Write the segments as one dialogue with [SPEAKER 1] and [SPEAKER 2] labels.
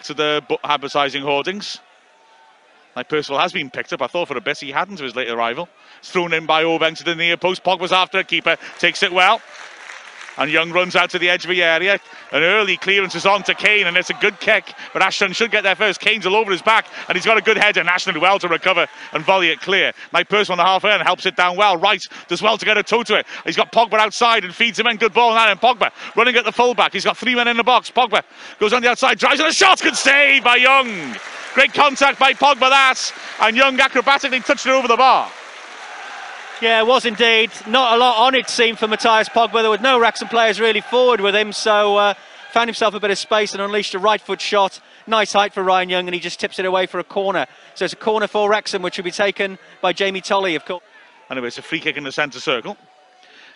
[SPEAKER 1] to the advertising hoardings. Like Percival has been picked up. I thought for a bit he hadn't to his late arrival. It's thrown in by Obeng to the near post. Pogba's after it. Keeper takes it well. And Young runs out to the edge of the area. An early clearance is on to Kane, and it's a good kick. But Ashton should get there first. Kane's all over his back, and he's got a good header. And Ashton well to recover and volley it clear. Like Percival on the half end helps it down well. Wright does well to get a toe to it. He's got Pogba outside and feeds him in. Good ball now. And Pogba running at the fullback. He's got 3 men in the box. Pogba goes on the outside, drives and a shot. Good save by Young. Great contact by Pogba, that. And Young acrobatically touched it over the bar.
[SPEAKER 2] Yeah, it was indeed. Not a lot on it seemed for Matthias Pogba. There were no Wrexham players really forward with him, so found himself a bit of space and unleashed a right foot shot. Nice height for Ryan Young, and he just tips it away for a corner. So it's a corner for Wrexham, which will be taken by Jamie Tolley, of course.
[SPEAKER 1] Anyway, it's a free kick in the centre circle.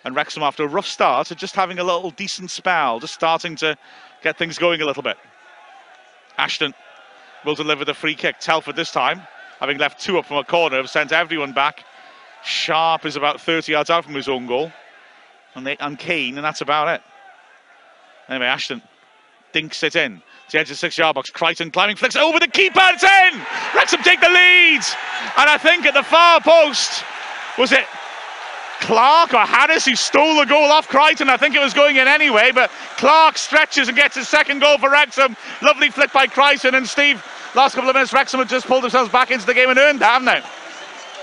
[SPEAKER 1] And Wrexham, after a rough start, are just having a little decent spell, just starting to get things going a little bit. Ashton will deliver the free kick. Telford this time, having left 2 up from a corner, have sent everyone back. Sharp is about 30 yards out from his own goal. And Kane, and that's about it. Anyway, Ashton dinks it in. To the edge of the 6-yard box. Crichton climbing, flicks it over the keeper. It's in! Wrexham take the lead! And I think at the far post, was it Clark or Harris who stole the goal off Crichton? I think it was going in anyway, but Clark stretches and gets his second goal for Wrexham. Lovely flick by Crichton. And Steve, last couple of minutes, Wrexham have just pulled themselves back into the game and earned that, haven't they?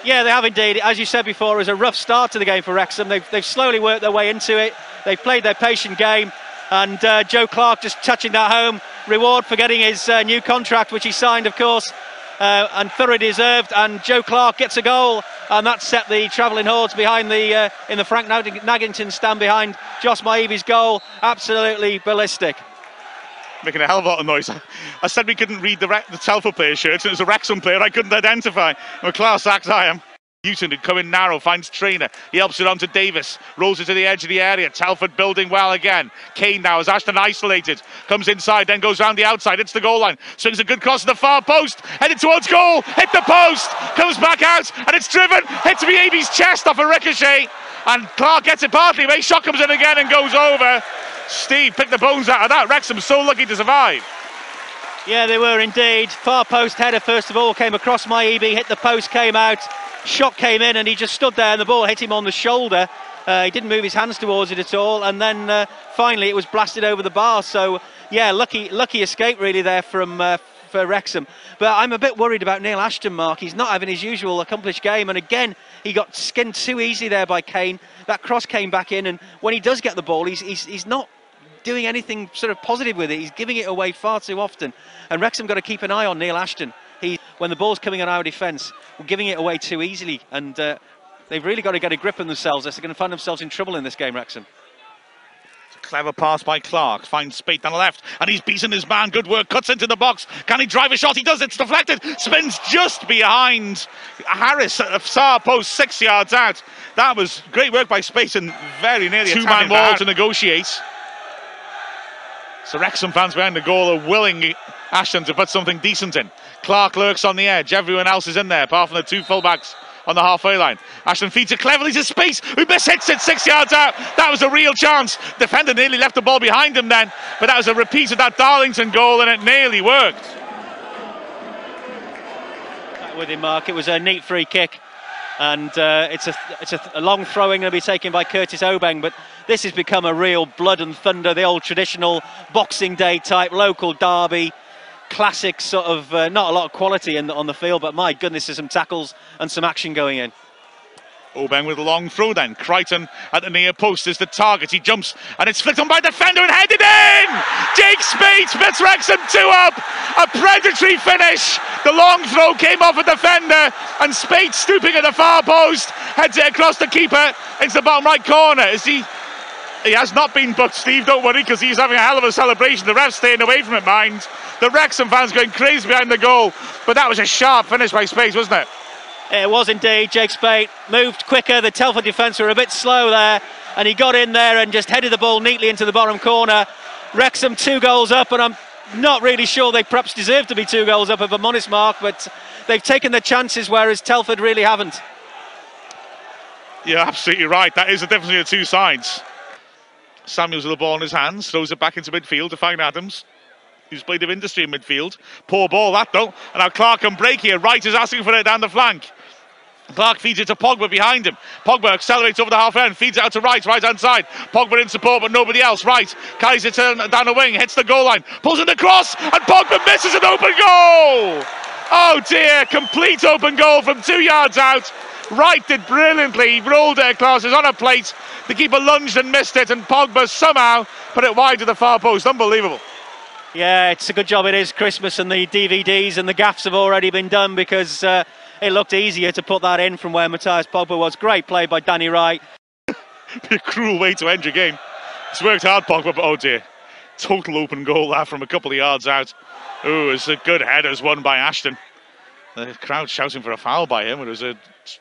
[SPEAKER 2] Yeah, they have indeed. As you said before, it was a rough start to the game for Wrexham. They've slowly worked their way into it. They've played their patient game. And Joe Clark just touching that home. Reward for getting his new contract, which he signed, of course, and thoroughly deserved. And Joe Clark gets a goal. And that set the travelling hordes behind the in the Frank Naggington stand behind Josh Maibi's goal. Absolutely ballistic.
[SPEAKER 1] Making a hell of a lot of noise. I said we couldn't read the Telford player shirts, and it was a Wrexham player I couldn't identify. I'm a class act, I am. Newton had come in narrow, finds Trainer. He helps it on to Davis. Rolls it to the edge of the area. Telford building well again. Kane now, as Ashton isolated. Comes inside, then goes round the outside. Hits the goal line. Swings a good cross to the far post. Headed towards goal. Hit the post. Comes back out, and it's driven. Hits Maibi's chest off a ricochet. And Clark gets it partly away. Shot comes in again and goes over. Steve picked the bones out of that. Wrexham so lucky to survive.
[SPEAKER 2] Yeah, they were indeed. Far post header first of all came across Maibi, hit the post, came out. Shot came in and he just stood there and the ball hit him on the shoulder. He didn't move his hands towards it at all, and then finally it was blasted over the bar. So yeah, lucky escape really there from for Wrexham. But I'm a bit worried about Neil Ashton, Mark. He's not having his usual accomplished game, and again he got skinned too easy there by Kane. That cross came back in, and when he does get the ball, he's not doing anything sort of positive with it. He's giving it away far too often, and Wrexham got to keep an eye on Neil Ashton. When the ball's coming on our defence, we're giving it away too easily, and they've really got to get a grip on themselves. They're going to find themselves in trouble in this game, Wrexham.
[SPEAKER 1] Clever pass by Clark, finds Spate down the left, and he's beaten his man. Good work, cuts into the box. Can he drive a shot? He does. It's deflected. Spins just behind Harris at the far post, 6 yards out. That was great work by Spate and very nearly a two-man wall to negotiate. So Wrexham fans behind the goal are willing Ashton to put something decent in. Clark lurks on the edge. Everyone else is in there, apart from the 2 fullbacks on the halfway line. Ashton feeds it cleverly to Space, who mishits it 6 yards out. That was a real chance. Defender nearly left the ball behind him then, but that was a repeat of that Darlington goal, and it nearly worked.
[SPEAKER 2] Back with him, Mark. It was a neat free kick, and it's a long throwing going to be taken by Curtis Obeng, but this has become a real blood and thunder, the old traditional Boxing Day type local derby. Classic sort of, not a lot of quality on the field, but my goodness, there's some tackles and some action going in.
[SPEAKER 1] Obeng with a long throw then. Crichton at the near post is the target. He jumps and it's flicked on by the defender and headed in! Jake Spate puts Wrexham 2 up! A predatory finish! The long throw came off a defender, and Spate, stooping at the far post, heads it across the keeper into the bottom right corner. He has not been booked, Steve, don't worry, because he's having a hell of a celebration. The ref's staying away from it, mind. The Wrexham fans going crazy behind the goal, but that was a sharp finish by Spate, wasn't it?
[SPEAKER 2] It was indeed. Jake Spate moved quicker. The Telford defence were a bit slow there, and he got in there and just headed the ball neatly into the bottom corner. Wrexham 2 goals up, and I'm not really sure they perhaps deserve to be 2 goals up, if I'm honest, Mark, but they've taken their chances, whereas Telford really haven't.
[SPEAKER 1] You're absolutely right. That is the difference between the 2 sides. Samuels with the ball in his hands, throws it back into midfield to find Adams. who's played of industry in midfield. Poor ball that though, and now Clark can break here. Wright is asking for it down the flank. Clark feeds it to Pogba behind him. Pogba accelerates over the half end, feeds it out to Wright, right hand side. Pogba in support, but nobody else. Wright carries it down the wing, hits the goal line, pulls in the cross, and Pogba misses an open goal. Oh dear, complete open goal from 2 yards out. Wright did brilliantly, he rolled it across, it's on a plate. The keeper lunged and missed it, and Pogba somehow put it wide to the far post. Unbelievable.
[SPEAKER 2] Yeah, it's a good job it is Christmas and the DVDs and the gaffs have already been done, because it looked easier to put that in from where Matthias Pogba was. Great play by Danny Wright.
[SPEAKER 1] Be a cruel way to end your game. It's worked hard, Pogba, but oh dear. Total open goal there from a couple of yards out. Oh, it's a good header, it's won by Ashton. The crowd shouting for a foul by him. It was a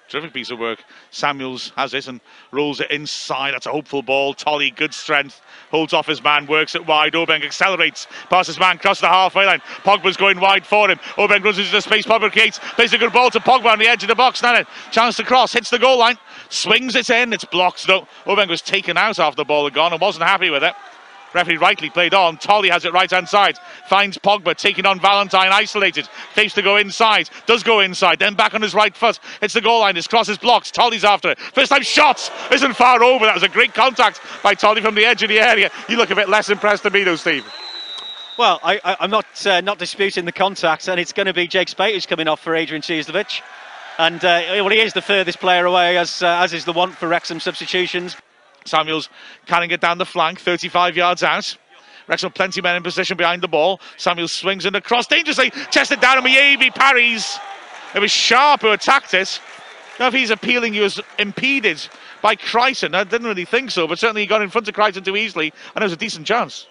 [SPEAKER 1] terrific piece of work. Samuels has it and rolls it inside. That's a hopeful ball. Tolly, good strength. Holds off his man, works it wide. Obeng accelerates past his man, crosses the halfway line. Pogba's going wide for him. Obeng runs into the space. Pogba creates, plays a good ball to Pogba on the edge of the box. Now, chance to cross, hits the goal line, swings it in. It's blocked though. Obeng was taken out after the ball had gone and wasn't happy with it. Referee rightly played on. Tolly has it right hand side. Finds Pogba taking on Valentine, isolated. Takes to go inside. Does go inside. Then back on his right foot. Hits the goal line. His cross is blocked. Tolly's after it. First time shot. Isn't far over. That was a great contact by Tolly from the edge of the area. You look a bit less impressed than me though, Steve.
[SPEAKER 2] Well, I'm not disputing the contact, and it's going to be Jake Spate who's coming off for Adrian Cieslewicz. And well, he is the furthest player away, as is the want for Wrexham substitutions. Samuels carrying it down the flank, 35 yards out. Wrexham plenty of men in position behind the ball. Samuels swings in across dangerously, chested down, and Miyabi parries. It was Sharp who attacked it. Now if he's appealing, he was impeded by Crichton. I didn't really think so, but certainly he got in front of Crichton too easily, and it was a decent chance.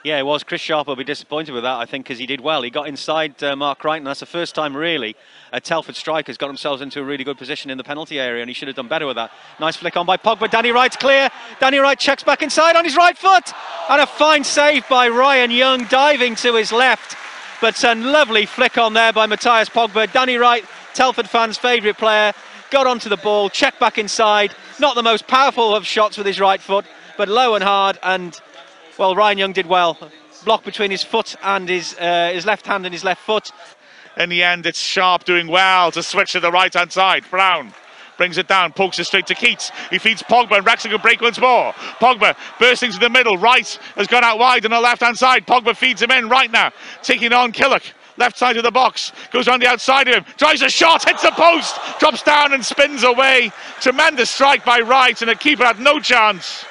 [SPEAKER 2] Yeah, it was. Chris Sharp will be disappointed with that, I think, because he did well. He got inside Mark Crichton. That's the first time, really, Telford strikers got themselves into a really good position in the penalty area, and he should have done better with that. Nice flick on by Pogba. Danny Wright's clear. Danny Wright checks back inside on his right foot. And a fine save by Ryan Young, diving to his left. But a lovely flick on there by Matthias Pogba. Danny Wright, Telford fans' favourite player, got onto the ball, checked back inside. Not the most powerful of shots with his right foot, but low and hard, and... well, Ryan Young did well. Block between his foot and his left hand and his left foot. In the end, it's Sharp doing well to switch to the right-hand side. Brown brings it down, pokes it straight to Keats. He feeds Pogba, and Wrexham can break once more. Pogba bursting to the middle. Wright has gone out wide on the left-hand side. Pogba feeds him in right now, taking on Killock. Left side of the box, goes on the outside of him, tries a shot, hits the post, drops down and spins away. Tremendous strike by Wright, and the keeper had no chance.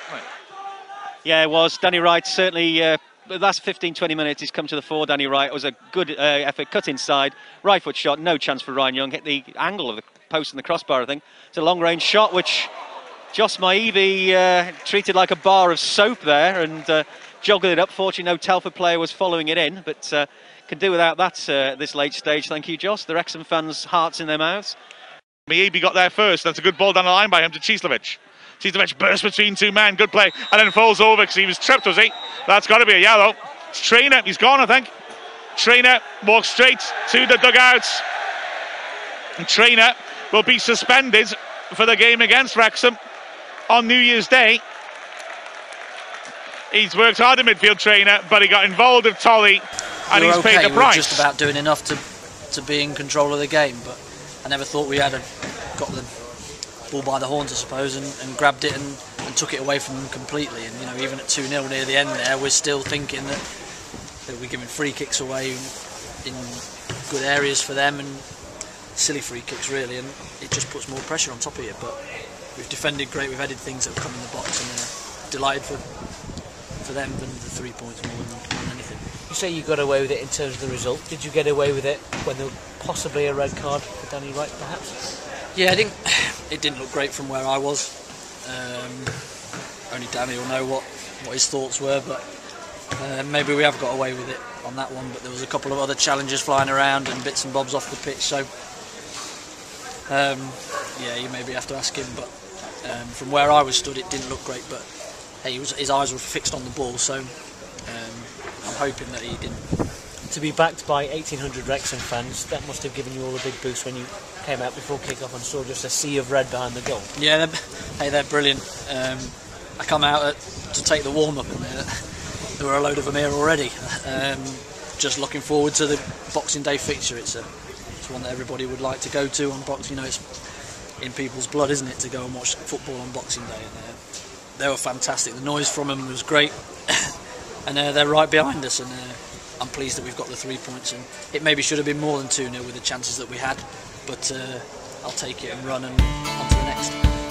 [SPEAKER 2] Yeah, it was. Danny Wright certainly, the last 15-20 minutes, he's come to the fore. Danny Wright, it was a good effort, cut inside, right foot shot, no chance for Ryan Young. Hit the angle of the post and the crossbar, I think. It's a long-range shot, which Jos Maibi treated like a bar of soap there and joggled it up. Fortunately, no Telford player was following it in, but can do without that at this late stage. Thank you, Jos. The Wrexham fans' hearts in their mouths. Maibi got there first. That's a good ball down the line by him to Cieslewicz. Cieslewicz bursts between two men, good play, and then falls over because he was tripped, was he? That's got to be a yellow. It's Trainer, he's gone, I think. Trainer walks straight to the dugouts. And Trainer will be suspended for the game against Wrexham on New Year's Day. He's worked hard in midfield, Trainer, but he got involved with Tolly, and he's paid the price.
[SPEAKER 3] We're just about doing enough to be in control of the game, but I never thought we had got the ball by the horns, I suppose, and grabbed it and took it away from them completely. And you know, even at 2-0 near the end there, we're still thinking that we're giving free kicks away in good areas for them, and silly free kicks really, and it just puts more pressure on top of you. But we've defended great, we've headed things that have come in the box, and delighted for them than the 3 points more than anything.
[SPEAKER 4] You say you got away with it in terms of the result. Did you get away with it when there was possibly a red card for Danny Wright, perhaps?
[SPEAKER 3] Yeah, I think it didn't look great from where I was. Only Danny will know what his thoughts were, but maybe we have got away with it on that one. But there was a couple of other challenges flying around and bits and bobs off the pitch, so yeah, you maybe have to ask him. But from where I was stood, it didn't look great. But hey, his eyes were fixed on the ball, so I'm hoping that he didn't.
[SPEAKER 4] To be backed by 1,800 Wrexham fans, that must have given you all a big boost when you came out before kick-off and saw just a sea of red behind the goal.
[SPEAKER 3] Yeah, they're brilliant. I come out to take the warm-up, and there were a load of them here already. Just looking forward to the Boxing Day fixture. It's one that everybody would like to go to on Boxing. You know, it's in people's blood, isn't it, to go and watch football on Boxing Day? And they were fantastic. The noise from them was great, and they're right behind us. And I'm pleased that we've got the 3 points. And it maybe should have been more than 2-0 with the chances that we had, but I'll take it and run and on to the next.